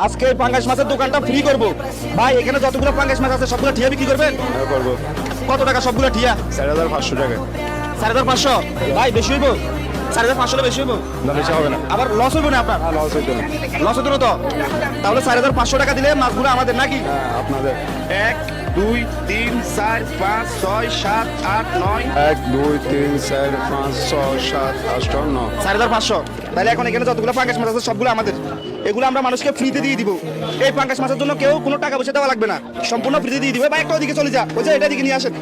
আজকে পাঙ্গাস মাছের দোকানটা ফ্রি করব ভাই। এখানে যতগুলো পাঙ্গাস মাছ আছে সবগুলো ঠিয়া বিক্রি করবেন? করবো। কত টাকা সবগুলো ঠিয়া? 4,500 টাকা। 5,500 ভাই বেশি হইব? 5,500 বেশি হইব? না বেশি হবে না। আবার লস হইব না আপনার? লস হইতো না। লস হতো না তো? তাহলে 4,500 টাকা দিলে মাছগুলো আমাদের নাকি? আপনাদের 1 2 3 4 5 6 7 8 9 1 2 3 4 5 6 7 8 9। 4,500। তাহলে এখন এখানে যতগুলো পাঙ্গাস মাছ আছে সবগুলো আমাদের। এগুলো আমরা মানুষকে ফ্রিতে দিয়ে দিব। এই পাঙ্গাস মাছের জন্য কেউ কোনো টাকা পয়সা দেওয়া লাগবে না, সম্পূর্ণ ফ্রিতে দিয়ে দিব। ভাই একটা ওদিকে চলে যা, ওই যে এটা দিকে নিয়ে আসেন,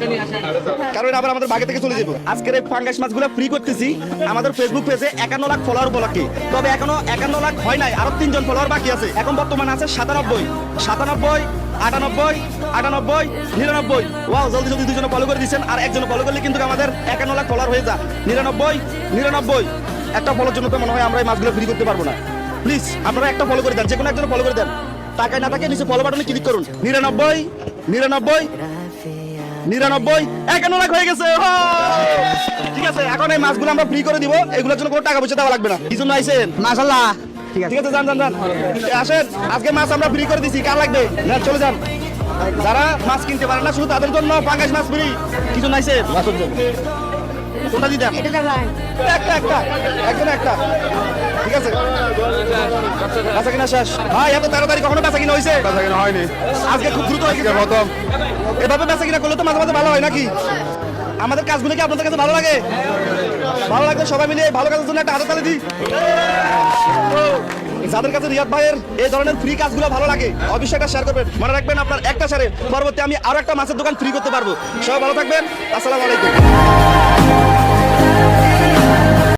কারণ এটা আবার আমাদের বাগে থেকে চলে যাবো। আজকের এই পাঙ্গাস মাছগুলো ফ্রি করতেছি আমাদের ফেসবুক পেজে 51 লাখ ফলোয়ার উপলক্ষে। তবে এখনো 51 লাখ হয় নাই, আরো 3 জন ফলোয়ার বাকি আছে। এখন বর্তমানে আছে 97 97 98 98 99। ওয়াও, জলদি জলদি দুজনে ফলো করে দিচ্ছেন, আর একজন ফলো করলে কিন্তু আমাদের 51 লাখ ফলোয়ার হয়ে যায়। 99 99 একটা ফলোর জন্য তো মনে হয় আমরা এই মাছগুলো ফ্রি করতে পারবো না। প্লিজ আপনারা একটা ফলো করে দেন, যে কোনো একজন ফলো করে দেন। টাকায় না থাকে নিচে ফলো বাটনে ক্লিক করুন। 99 99 99 51 লাখ হয়ে গেছে। ঠিক আছে, এখন এই মাছগুলো আমরা ফ্রি করে দিব। এগুলোর জন্য কোনো টাকা পয়সা দেওয়া লাগবে না। কি জন্য আইছেন? মাশাআল্লাহ। ঠিক আছে, যান যান যান, আসেন। আজকে মাছ আমরা ফ্রি করে দিছি, কার লাগবে না চলে যান। যারা মাছ কিনতে পারেন না শুধু তাদের জন্য পাঙ্গাস মাছ ফ্রি। কি জন্য আইছেন? মাছের জন্য। কোনটা দিতাম? একটা একটা একজন একটা। ঠিক আছে, বেচা কিনা শেষ। ভাই এত তাড়াতাড়ি কখনো বেচা কিনা হয়েছে? বেচা কিনা হয়নি, আজকে খুব দ্রুত হয়েছে। প্রথম। এভাবে বেচা কিনা করলে তো মাঝে মাঝে ভালো হয় নাকি? আমাদের কাজগুলো কি আপনাদের কাছে ভালো লাগে? ভালো লাগলে সবাই মিলে ভালো কাজের জন্য একটা হাতে তালি দিই। যাদের কাছে রিয়াদ ভাইয়ের এই ধরনের ফ্রি কাজগুলো ভালো লাগে অবশ্যই একটা শেয়ার করবেন। মনে রাখবেন আপনার একটা শেয়ারে পরবর্তী আমি আরো একটা মাছের দোকান ফ্রি করতে পারবো। সবাই ভালো থাকবেন, আসসালামু আলাইকুম।